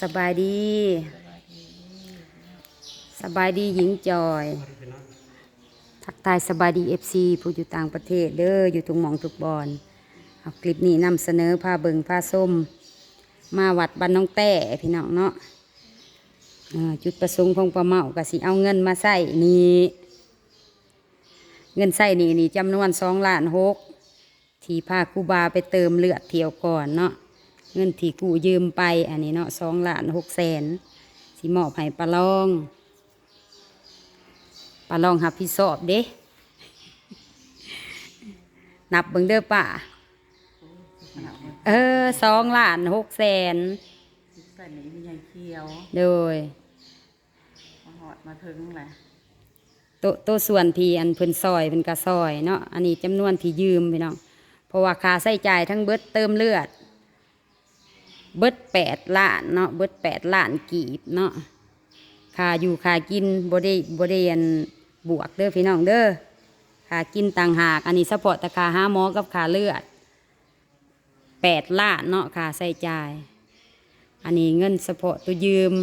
สบายดีสบายดีหญิงจอยทักทายสบายดีFCผู้อยู่ต่างประเทศเด้ออยู่ทุกหม่องทุกบอนเอาคลิปนี้นำเสนอผ้าเบิงผ้าส้มมาวัดบ้านน้องแต่พี่น้องเนาะจุดประสงค์ของป้าเมาก็สิเอาเงินมาใส่นี่เงินใส่นี่จำนวน2,600,000ที่พาครูบาไปเติมเลือดเที่ยวก่อนเนาะเงินที่กู้ยืมไปอันนี้เนาะ2,600,000สิมอบให้ป้าลองหับพี่สอบเด้นับเบิ่งเด้อป่า2,600,000ใส่หนีมีใยเขียวโดยมาหอดมาถึงแหละโตส่วนที่อันเพิ่นซอยเพิ่นกะซอยเนาะอันนี้จำนวนที่ยืมพี่น้องเพราะว่าค่าใช้จ่ายทั้งเบิดเติมเลือดเบิด8,000,000เนาะเบิด8,000,000กีบเนาะค่าอยู่ค่ากินบ่ได้อันบวกเด้อพี่น้องเด้อค่ากินต่างหากอันนี้เฉพาะแต่ค่าหาหมอกับค่าเลือด8,000,000เนาะค่าใช้จ่ายอันนี้เงินเฉพาะตัวยืม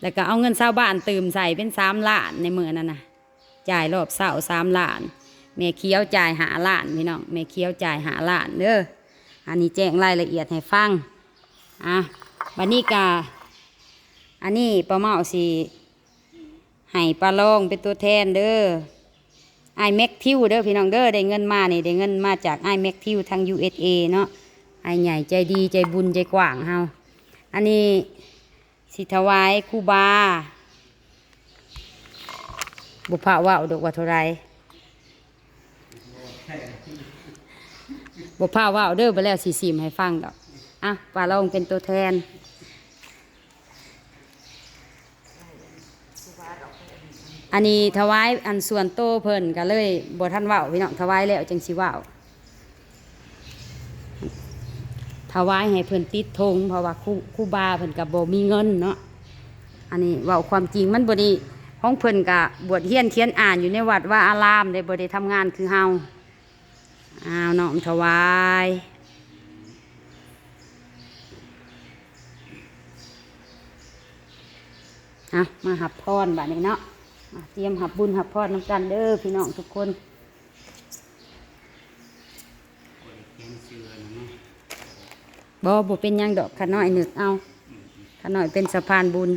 แล้วก็เอาเงินชาวบ้านตื่มใส่เป็น3,000,000ในมื้อนั้นน่ะจ่ายรอบเช้า3,000,000แม่เคี้ยวจ่าย5,000,000พี่น้องแม่เคี้ยวจ่าย5,000,000เด้ออันนี้แจ้งรายละเอียดให้ฟังบัดนี้กาอันนี้ป้าเมาสิให้ป้าลองเป็นตัวแทนเด้อไอแม็กทิวเด้อพี่น้องเด้อได้เงินมานี่ได้เงินมาจากไอแม็กทิวทาง USA เนาะไอใหญ่ใจดีใจบุญใจกว้างเฮาอันนี้สิถวายครูบาบุพว่าวดอกว่าเท่าไรบุพว่าวเด้อไปแล้ว40ให้ฟังดอกป้าลองเป็นตัวแทนอันนี้ถวายอันส่วนโตเพิ่นก็เลยบ่ทันว่าวพี่น้องถวายแล้วจังสิว่าวถวายให้เพิ่นติดธงเพราะว่าครูบาเพิ่นก็บ่มีเงินเนาะอันนี้เว้าความจริงมันบ่ได้ของเพิ่นก็บวชเฮียนเขียนอ่านอยู่ในวัดว่าอารามได้บ่ได้ทำงานคือเฮาน้อมถวายมาหับพรบัดนี้เนาะเตรียมหับบุญหับพรน้ำกันเด้อพี่น้องทุกคนบ่เป็นยังดอกขาน้อยนึกเอาขาน้อยเป็นสะพานบุญ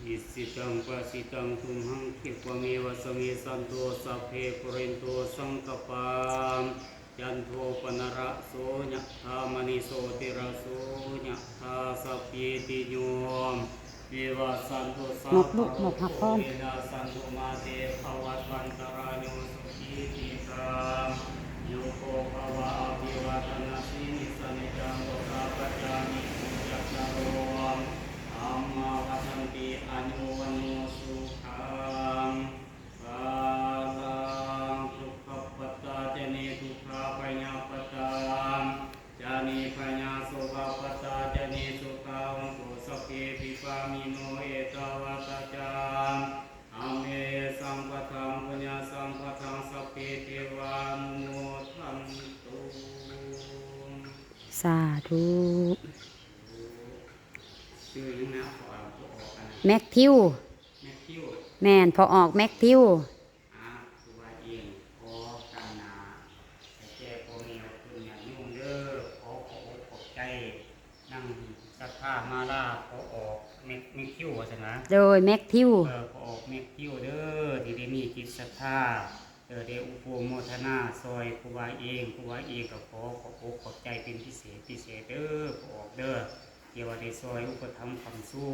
อิสิตังปะสิตังทุมหังคิปะเมวะสมิสันโตสัพเพปุเรนโตสังกปามยันโทปนระโสยะธามณิโสติระโสยะธาสัพพิติโยมเอวะสันโตสัพพะโลกเวนะสันโตมาเตภวัตวันตรายโยสุขีติกามโยโกภวะอภิวัตนาสินิสนิจังโลกาปัจจามิปุญญาจารมอัมมาวัฏันติอนุวันโนสุขังกาลังทุกขปัตตาเจเนทุกขาปัญญาปัตตาจานิปัญญาสุภาปัตตาเจเนสุขาวันตุสัพเพปิปามิโนเอตวัตจามอเมสัมปะทังปุญญาสัมปะทังสัพเพเทวานุโมทันตุสาธุชื่อยังนะขอออกกัน แม็กทิวแม่คิวแม่นพอออกแม็กทิวตัวเองขอการนาให้แก่พ่อแม่คุณญาติโยมเด้อขออกขอบใจนั่งศรัทธามาลาขอออกแม่คิวว่าซั่นนะ โดยแม็กทิวขอออกแม่คิวเด้อที่ได้มีจิตศรัทธาได้อุปโมทนาซอยครูบาเองก็ขอขอบใจเป็นพิเศษเด้อขอออกเด้อเกี่ยวกับได้ซอยอุปถัมภ์คำสู้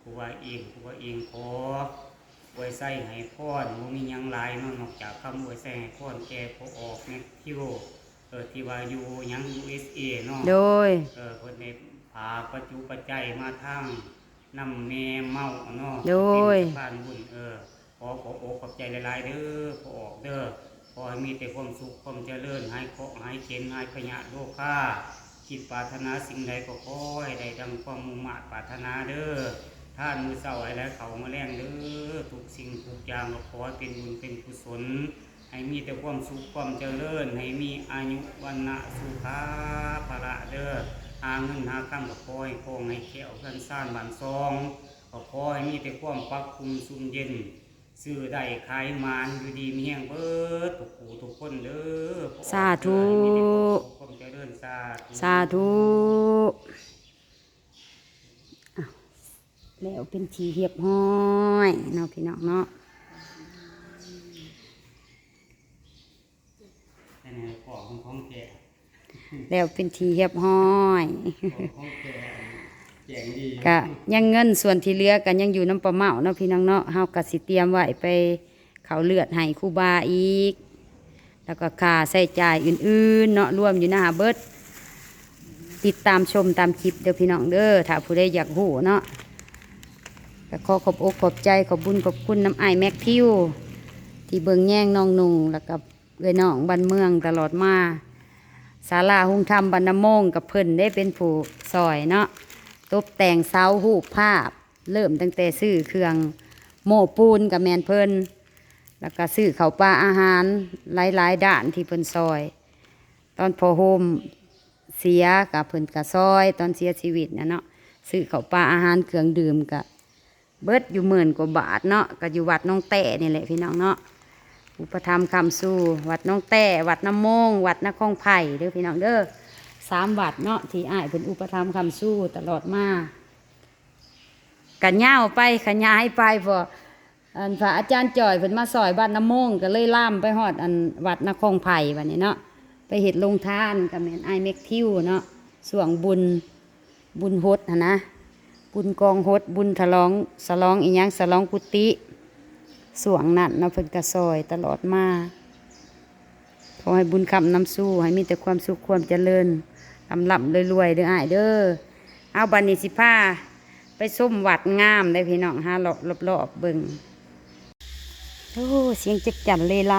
ครูบาเองขออวยใส่ให้พรบ่มีหยังหลายนอกจากคำอวยใส่ให้พรแก่ขอออกแม่คิวที่ว่าอยู่ยัง USA เนาะโดยเพิ่นได้พาปัจจุปัจจัยมาทางนำแม่เมาเนาะโดยเป็นสะพานบุญขอขอบใจหลายๆเด้อขอออกเด้อขอให้มีแต่ความสุขความเจริญหายเคราะห์หายเข็ญหายพยาธิโรคค่าคิดปรารถนาสิ่งใดก็ขอให้ได้ดังความมุ่งมั่นปรารถนาเด้อ ท่านมือเศร้าให้แล้วเขามาแรงเด้อทุกสิ่งทุกอย่างก็ขอให้เป็นบุญเป็นกุศลให้มีแต่ความสุขความเจริญให้มีอายุวันนะสุขาภละเด้อหาเงินหาคำก็ขอให้คงให้เขียวกันซ่านบ้านซองก็ขอให้มีแต่ความปักคุมซุ่มเย็นซื้อได้ขายมานอยู่ดีมีแห้งเบิดทุกผู้ทุกคนเด้อ สาธุ ให้มีแต่ความสุขความเจริญสาธุ สาธุอ้าวแล้วเป็นทีเรียบห้อยเนาะพี่น้องเนาะ อันนี้ของแก่ แล้วเป็นทีเรียบห้อย ของแก่แจงดี ก็ยังเงินส่วนที่เหลือกันยังอยู่น้ำปลาเมาเนาะพี่น้องเนาะเฮาก็สิเตรียมไว้ไปเขาเลือดให้ครูบาอีก แล้วก็ค่าใช้จ่ายอื่นๆเนาะรวมอยู่นะหาเบิดติดตามชมตามคลิปเด้อพี่น้องเด้อถ้าผู้ใดอยากรู้เนาะก็ขอขอบอกขอบใจขอบบุญขอบคุณน้ำอ้ายแม็กทิวที่เบิ่งแย่งน้องนุ่งแล้วก็เอ้ยน้องบ้านเมืองตลอดมาศาลาหุงธรรมบรรณมงกับเพิ่นได้เป็นผู้ซอยเนาะตกแต่งเสาหูปภาพเริ่มตั้งแต่ซื้อเครื่องโม่ปูนกับแมนเพิ่นแล้วก็ซื้อข้าวปลาอาหารหลายๆด้านที่เพิ่นซอย ตอนพอโฮมเสียกับเพิ่นกะซอยตอนเสียชีวิตนะเนาะซื้อข้าวปลาอาหารเครื่องดื่มกะเบิดอยู่10,000 กว่าบาทเนาะก็อยู่วัดน้องแต่นี่แหละพี่น้องเนาะอุปถัมภ์คำสู้วัดน้องแต่วัดน้ำมงวัดนครไผ่เด้อพี่น้องเด้อ3 วัดเนาะที่อ้ายเพิ่นอุปถัมภ์คำสู้ตลอดมากันย่าวไปขยายไปพออันพระอาจารย์จ่อยเพิ่นมาซอยบ้านน้ำมงก็เลยล่ามไปฮอดอันวัดนครไผ่บัดนี้เนาะไปเฮ็ดลงทานกับแม่นอ้ายเม็กทิวเนาะส่วงบุญฮดหั่นนะบุญกองฮดบุญฉลองอีหยังฉลองกุฏิส่วงนั้นเนาะเพิ่นก็ซอยตลอดมาขอให้บุญคำนำสู้ให้มีแต่ความสุขความเจริญลำรวยๆเด้ออ้ายเด้อเอาบัดนี้สิพาไปส้มวัดงามได้พี่น้องหารอบๆเบิ่งโอ้เสียงจักจั่นเลไล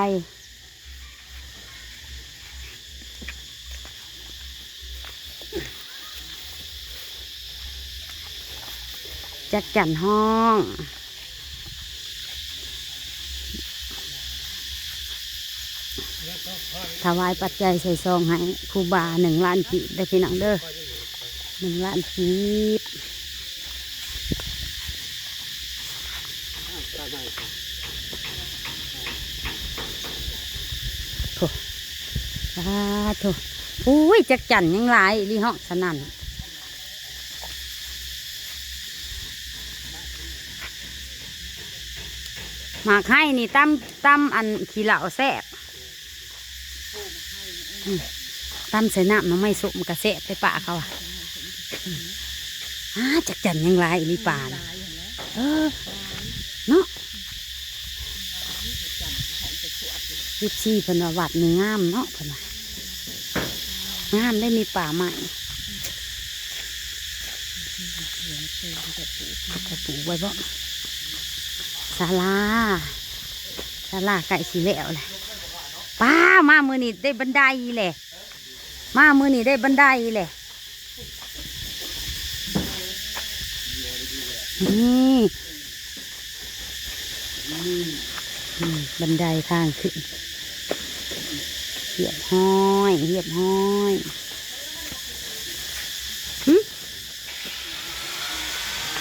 จักจั่นห้องถวายปัจจัยใส่ซองให้ครูบา1 ล้านกีบได้พี่น้องเด้อ1 ล้านกีบโถโถอุ้ยจักจั่นยังหลายลีห้องสนั่นหมากให้นี่ตั้มอันขี้เหล่าแซ่บตั้มใส่น้ำมันไม่สุกมันกระเสะไปปะเขาอ่ะจักจั่นยังหลายลีป่านเนาะ14เพิ่นว่าวัดนี่งามเนาะเพิ่นว่างามได้มีป่าใหม่จะปลูกไว้บ่ศาลาไก่สีแล้วเลยป้ามามือนี่ได้บันไดแหละมามือนี่ได้บันไดแหละนี่บันไดทางขึ้นเหยียบห้อย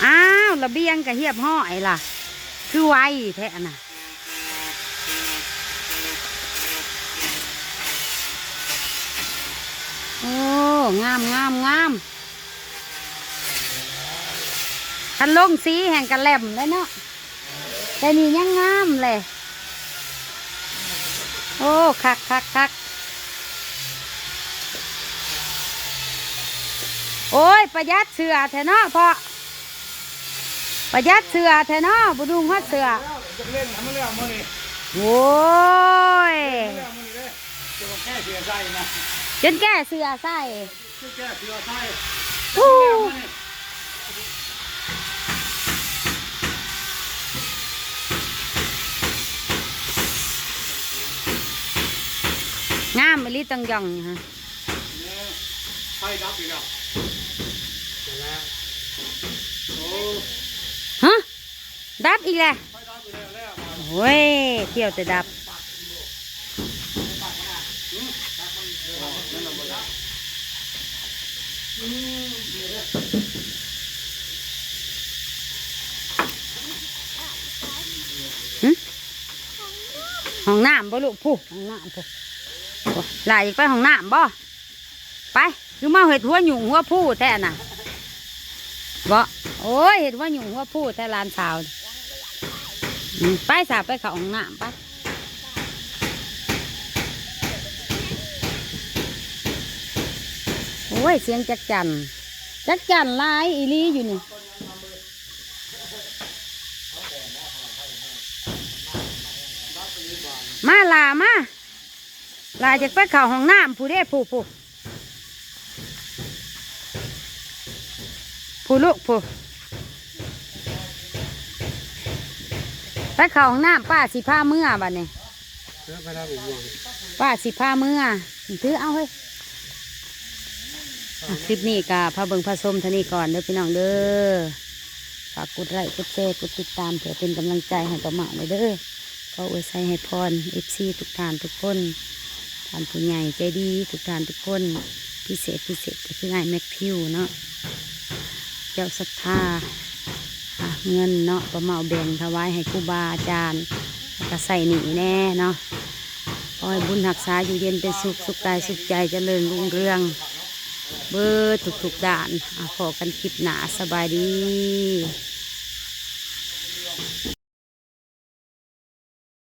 อ้าวระเบียงกับเหียบห้อยล่ะคือไวแท้น่ะโอ้งามคันลงสีแห่งกระแลมเลยเนาะแต่นี่ยังงามเลยโอ้คักโอ้ยประหยัดเสือแท้เนาะพอประหยัดเสือแท้เนาะบุดุงฮอดเสือเล่นทำมาแล้วมื้อนี้ โอ้ย แล้วมื้อนี้เด้จะมาแก้เสือใส่นะ จนแก้เสือใส่ จะแก้เสือใส่ ฮู้งามไปลิตังยองฮะ ไฟดับอีกแล้วเสร็จแล้วโอ้ ดับอีกแล้วโอ้ยเที่ยวแต่ดับหึห้องน้ำบ่ลูกผู้ห้องน้ำผู้หลายไปห้องน้ำบ่ไปคือมาเห็ดหัวหยุ่งหัวผู้แท้น่ะบ่โอ้ยเห็ดหัวหยุ่งหัวผู้แท้ลานสาวไปสาไปเข้าห้องน้ำไปโอ้ยเสียงจักจันลายอีลีอยู่นี่มาลามาลาจะไปเข้าห้องน้ำผู้เด้ผู้ลูกผู้ไปเข้าห้องน้ำป้าสิผ้าเมื่อบัดนี้ป้าสิผ้าเมื่อถือเอาเฮ้ยคลิปนี้กับพระเบิงพระสมท่านี้ก่อนเด้อพี่น้องเด้อฝากกดไลค์กดแชร์กดติดตามเพื่อเป็นกำลังใจให้ต่อมาเลยเด้อก็อวยใส่ให้พรFCทุกท่านทุกคนท่านผู้ใหญ่ใจดีทุกท่านทุกคนพิเศษก็คือง่ายแม็กพิวเนาะเจ้าศรัทธาเงินเนาะประเมาแบ่งถวายให้ครูบาอาจารย์ก็ใส่หนีแน่เนาะขอให้บุญรักษาอยู่เย็นเป็นสุขกายสุขใจเจริญรุ่งเรืองเบิดทุกๆด้านขอกันคลิปหนาสบายดี